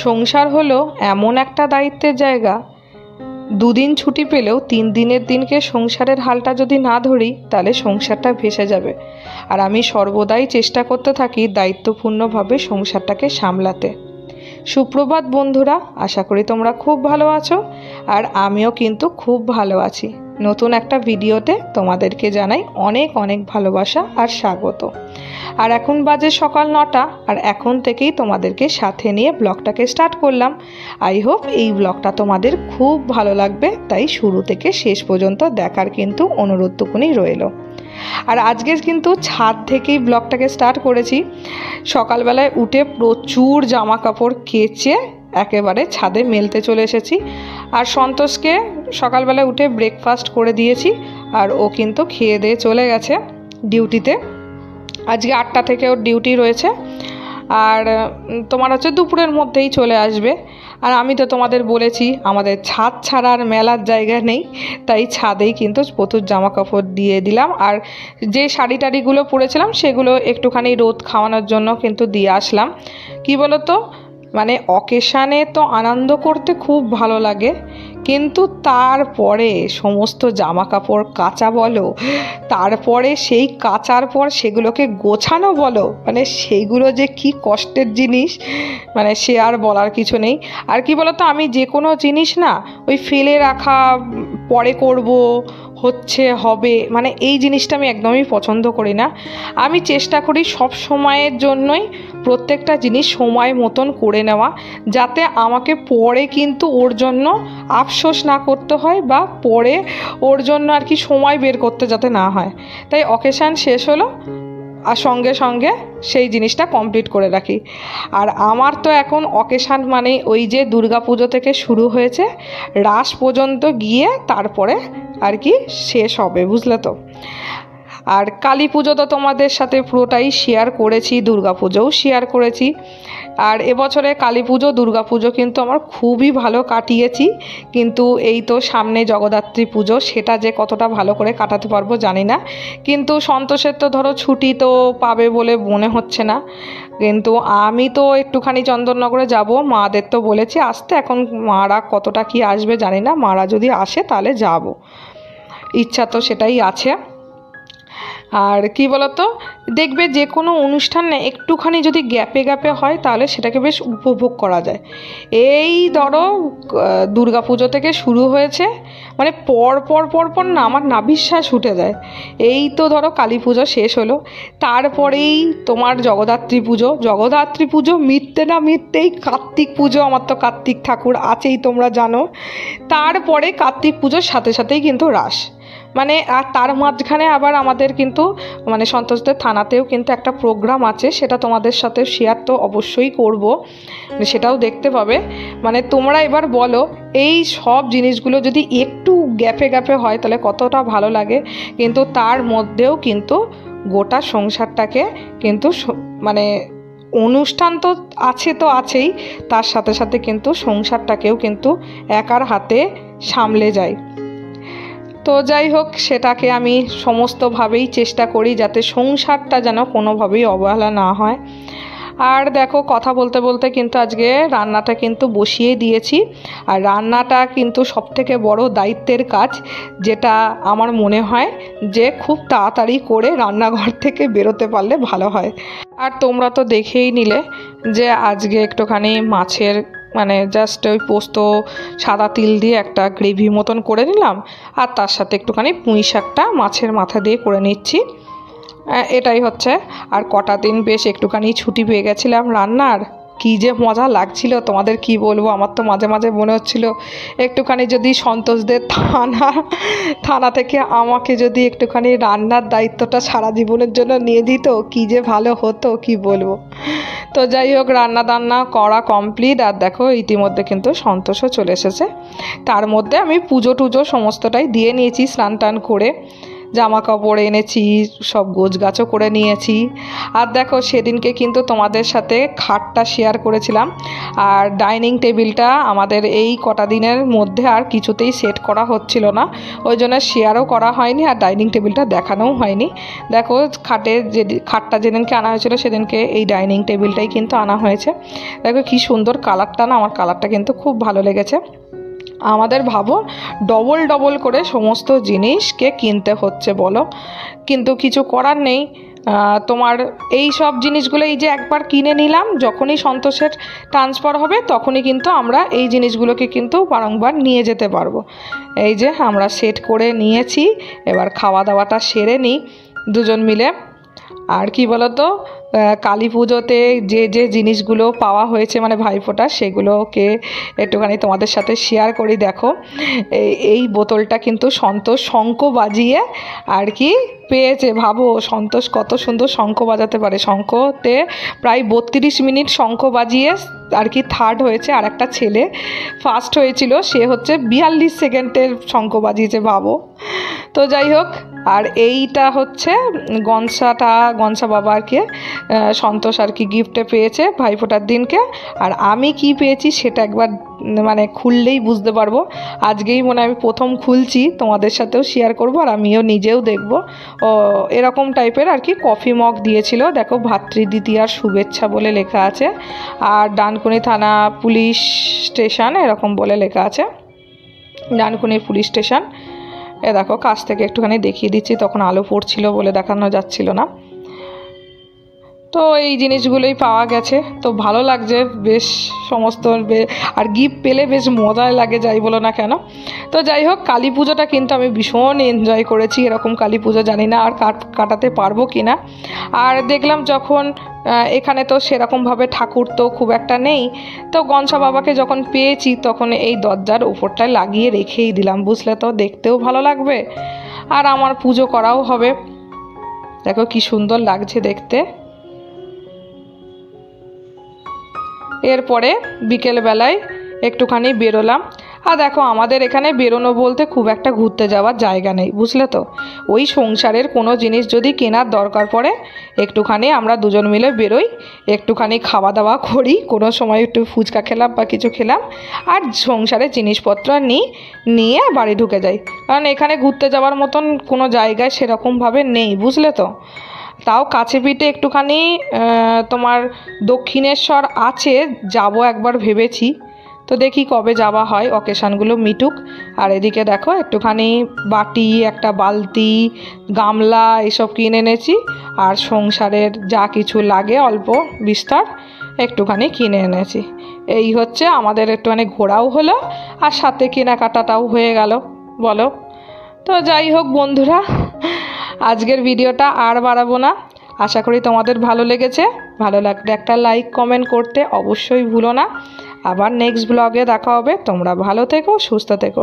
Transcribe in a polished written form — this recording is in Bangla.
সংসার হলো এমন একটা দায়িত্বের জায়গা, দুদিন ছুটি পেলেও 3 দিনের দিনকে সংসারের হালটা যদি না ধরি তাহলে সংসারটা ভেসে যাবে। আর আমি সর্বদাই চেষ্টা করতে থাকি দায়িত্বপূর্ণভাবে সংসারটাকে সামলাতে। সুপ্রভাত বন্ধুরা, আশা করি তোমরা খুব ভালো আছো, আর আমিও কিন্তু খুব ভালো আছি। নতুন একটা ভিডিওতে তোমাদেরকে জানাই অনেক অনেক ভালোবাসা আর স্বাগত। আর এখন বাজে সকাল 9টা, আর এখন থেকেই তোমাদেরকে সাথে নিয়ে ব্লগটাকে স্টার্ট করলাম। আই হোপ এই ব্লগটা তোমাদের খুব ভালো লাগবে, তাই শুরু থেকে শেষ পর্যন্ত দেখার কিন্তু অনুরোধটুকুনি রইল। আর আজকে কিন্তু ছাদ থেকেই ব্লগটাকে স্টার্ট করেছি। সকালবেলায় উঠে প্রচুর জামা কাপড় কেচে একেবারে ছাদে মেলতে চলে এসেছি। আর সন্তোষকে সকালবেলায় উঠে ব্রেকফাস্ট করে দিয়েছি, আর ও কিন্তু খেয়ে দিয়ে চলে গেছে ডিউটিতে। আজকে 8টা থেকে ওর ডিউটি রয়েছে, আর তোমার হচ্ছে দুপুরের মধ্যেই চলে আসবে। আর আমি তো তোমাদের বলেছি আমাদের ছাদ ছাড়ার মেলার জায়গা নেই, তাই ছাদেই কিন্তু প্রচুর জামা কাপড় দিয়ে দিলাম। আর যে শাড়ি টাড়িগুলো পরেছিলাম সেগুলো একটুখানি রোদ খাওয়ানোর জন্য কিন্তু দিয়ে আসলাম। কি বলো তো, মানে অকেশানে তো আনন্দ করতে খুব ভালো লাগে, কিন্তু তারপরে সমস্ত জামা কাপড় কাচা বলো, তারপরে সেই কাচার পর সেগুলোকে গোছানো বলো, মানে সেইগুলো যে কি কষ্টের জিনিস, মানে সে আর বলার কিছু নেই। আর কি বলো তো, আমি যে কোনো জিনিস না ওই ফেলে রাখা, পরে করব, হচ্ছে হবে, মানে এই জিনিসটা আমি একদমই পছন্দ করি না। আমি চেষ্টা করি সব সময়ের জন্যই প্রত্যেকটা জিনিস সময় মতন করে নেওয়া, যাতে আমাকে পরে কিন্তু ওর জন্য আফসোস না করতে হয়, বা পরে ওর জন্য আর কি সময় বের করতে যাতে না হয়। তাই অকেশান শেষ হলো আর সঙ্গে সঙ্গে সেই জিনিসটা কমপ্লিট করে রাখি। আর আমার তো এখন অকেশান মানে ওই যে দুর্গাপুজো থেকে শুরু হয়েছে, রাস পর্যন্ত গিয়ে তারপরে আর কি শেষ হবে, বুঝলে তো। আর কালী পুজো তো তোমাদের সাথে পুরোটাই শেয়ার করেছি, দুর্গাপুজোও শেয়ার করেছি। আর এবছরে কালী পুজো দুর্গাপুজো কিন্তু আমার খুবই ভালো কাটিয়েছি, কিন্তু এই তো সামনে জগদ্ধাত্রী পুজো, সেটা যে কতটা ভালো করে কাটাতে পারবো জানি না। কিন্তু সন্তোষের তো ধরো ছুটি তো পাবে বলে মনে হচ্ছে না, কিন্তু আমি তো একটুখানি চন্দননগরে যাব, মাদের তো বলেছি আসতে। এখন মারা কতটা কি আসবে জানি না, মারা যদি আসে তাহলে যাব, ইচ্ছা তো সেটাই আছে। আর কি বলতো, দেখবে যে কোনো অনুষ্ঠান না একটুখানি যদি গ্যাপে গ্যাপে হয় তাহলে সেটাকে বেশ উপভোগ করা যায়। এই ধরো দুর্গাপুজো থেকে শুরু হয়েছে, মানে পর পর পর পর না আমার নাভিশ্বাস উঠে যায়। এই তো ধরো কালী পুজো শেষ হলো, তারপরেই তোমার জগদ্ধাত্রী পুজো মিটতে না মিটতেই কার্তিক পুজো, আমার তো কার্তিক ঠাকুর আছেই তোমরা জানো। তারপরে কার্তিক পুজোর সাথে সাথেই কিন্তু রাস, মানে আর তার মাঝখানে আবার আমাদের কিন্তু মানে সন্তোষদের থানাতেও কিন্তু একটা প্রোগ্রাম আছে, সেটা তোমাদের সাথে শেয়ার তো অবশ্যই করব, সেটাও দেখতে পাবে। মানে তোমরা এবার বলো এই সব জিনিসগুলো যদি একটু গ্যাপে গ্যাপে হয় তাহলে কতটা ভালো লাগে। কিন্তু তার মধ্যেও কিন্তু গোটা সংসারটাকে কিন্তু মানে অনুষ্ঠান তো আছে তো আছেই, তার সাথে সাথে কিন্তু সংসারটাকেও কিন্তু একার হাতে সামলে যায়। তো যাই হোক, সেটাকে আমি সমস্তভাবেই চেষ্টা করি যাতে সংসারটা যেন কোনোভাবেই অবহেলা না হয়। আর দেখো কথা বলতে বলতে কিন্তু আজকে রান্নাটা কিন্তু বসিয়ে দিয়েছি। আর রান্নাটা কিন্তু সবথেকে বড় দায়িত্বের কাজ, যেটা আমার মনে হয় যে খুব তাড়াতাড়ি করে রান্নাঘর থেকে বেরোতে পারলে ভালো হয়। আর তোমরা তো দেখেই নিলে যে আজকে একটুখানি মাছের মানে জাস্ট ওই পোস্ত সাদা তিল দিয়ে একটা গ্রেভি মতন করে নিলাম, আর তার সাথে একটুখানি পুঁই শাকটা মাছের মাথা দিয়ে করে নিচ্ছি, এটাই হচ্ছে। আর কটা দিন বেশ একটুখানি ছুটি পেয়ে গেছিলাম রান্নার, কী যে মজা লাগছিল তোমাদের কি বলবো। আমার তো মাঝে মাঝে মনে হচ্ছিল একটুখানি যদি সন্তোষদের থানা থেকে আমাকে যদি একটুখানি রান্নার দায়িত্বটা সারা জীবনের জন্য নিয়ে দিত, কী যে ভালো হতো কি বলবো। তো যাই হোক, রান্না করা কমপ্লিট। আর দেখো ইতিমধ্যে কিন্তু সন্তোষও চলে এসেছে। তার মধ্যে আমি পুজো টুজো সমস্তটাই দিয়ে নিয়েছি স্নান টান করে। জামা কাপড় এনেছি, সব গোছগাছও করে নিয়েছি। আর দেখো সেদিনকে কিন্তু তোমাদের সাথে খাটটা শেয়ার করেছিলাম, আর ডাইনিং টেবিলটা আমাদের এই কটা দিনের মধ্যে আর কিছুতেই সেট করা হচ্ছিল না, ওই জন্য শেয়ারও করা হয়নি আর ডাইনিং টেবিলটা দেখানোও হয়নি। দেখো খাটটা যেদিনকে আনা হয়েছিল সেদিনকে এই ডাইনিং টেবিলটাই কিন্তু আনা হয়েছে। দেখো কি সুন্দর কালারটা, না আমার কালারটা কিন্তু খুব ভালো লেগেছে। আমাদের ভাবো ডবল ডবল করে সমস্ত জিনিসকে কিনতে হচ্ছে বলো, কিন্তু কিছু করার নেই। তোমার এই সব জিনিসগুলো এই যে একবার কিনে নিলাম, যখনই সন্তোষের ট্রান্সফার হবে তখনই কিন্তু আমরা এই জিনিসগুলোকে কিন্তু বারংবার নিয়ে যেতে পারবো। এই যে আমরা সেট করে নিয়েছি, এবার খাওয়া দাওয়াটা সেরে নিই দুজন মিলে। আর কি বলতো, কালী পুজোতে যে যে জিনিসগুলো পাওয়া হয়েছে মানে ভাইফোঁটা, সেগুলোকে একটুখানি তোমাদের সাথে শেয়ার করি। দেখো এই বোতলটা কিন্তু সন্তোষ শঙ্খ বাজিয়ে আর কি পেয়েছে। ভাবো সন্তোষ কত সুন্দর শঙ্খ বাজাতে পারে, শঙ্খতে প্রায় 32 মিনিট শঙ্খ বাজিয়ে আর কি থার্ড হয়েছে। আর একটা ছেলে ফার্স্ট হয়েছিল, সে হচ্ছে 42 সেকেন্ডের শঙ্খ বাজিয়েছে, ভাবো। তো যাই হোক, আর এইটা হচ্ছে গনসা বাবা আর কি সন্তোষ আর কি গিফটে পেয়েছে ভাইফোঁটার দিনকে। আর আমি কি পেয়েছি সেটা একবার মানে খুললেই বুঝতে পারবো। আজকেই মনে আমি প্রথম খুলছি, তোমাদের সাথেও শেয়ার করব আর আমিও নিজেও দেখব। ও এরকম টাইপের আর কি কফি মগ দিয়েছিল, দেখো ভাতৃদ্বিতীয়ার শুভেচ্ছা বলে লেখা আছে, আর ডানকুনি থানা পুলিশ স্টেশন এরকম বলে লেখা আছে, ডানকুনি পুলিশ স্টেশন। এ দেখো কাছ থেকে একটুখানি দেখিয়ে দিচ্ছি, তখন আলো পড়ছিল বলে দেখানো যাচ্ছিল না। তো এই জিনিসগুলোই পাওয়া গেছে, তো ভালো লাগছে বেশ সমস্ত। আর গিফট পেলে বেশ মজাই লাগে, যাই বলো না কেন। তো যাই হোক, কালী পুজোটা কিন্তু আমি ভীষণ এনজয় করেছি। এরকম কালী পুজো জানি না আর কাটাতে পারবো কি না। আর দেখলাম যখন এখানে তো সেরকমভাবে ঠাকুর তো খুব একটা নেই, তো গনসা বাবাকে যখন পেয়েছি তখন এই দরজার উপরটায় লাগিয়ে রেখেই দিলাম, বুঝলে তো, দেখতেও ভালো লাগবে আর আমার পুজো করাও হবে। দেখো কি সুন্দর লাগছে দেখতে। এরপরে বিকেলবেলায় একটুখানি বেরোলাম। আর দেখো আমাদের এখানে বেরোনো বলতে খুব একটা ঘুরতে যাওয়ার জায়গা নেই, বুঝলে তো। ওই সংসারের কোনো জিনিস যদি কেনার দরকার পড়ে একটুখানি আমরা দুজন মিলে বেরোই, একটুখানি খাওয়া দাওয়া করি, কোনো সময় একটু ফুচকা খেলাম বা কিছু খেলাম, আর সংসারের জিনিসপত্র নিয়ে বাড়ি ঢুকে যাই। কারণ এখানে ঘুরতে যাওয়ার মতন কোনো জায়গায় সেরকমভাবে নেই, বুঝলে তো। তাও কাছে পিঠে একটুখানি তোমার দক্ষিণেশ্বর আছে, যাব একবার ভেবেছি, তো দেখি কবে যাওয়া হয়, অকেশানগুলো মিটুক। আর এদিকে দেখো একটুখানি বাটি, একটা বালতি, গামলা এসব কিনে এনেছি, আর সংসারের যা কিছু লাগে অল্প বিস্তর একটুখানি কিনে এনেছি। এই হচ্ছে আমাদের একটুখানি ঘোরাও হলো আর সাথে কেনাকাটাটাও হয়ে গেল বলো। তো যাই হোক বন্ধুরা, আজকের ভিডিওটা আর বাড়াবো না, আশা করি তোমাদের ভালো লেগেছে। ভালো লাগলে একটা লাইক কমেন্ট করতে অবশ্যই ভুলো না। আবার নেক্সট ব্লগে দেখা হবে। তোমরা ভালো থেকো, সুস্থ থেকো।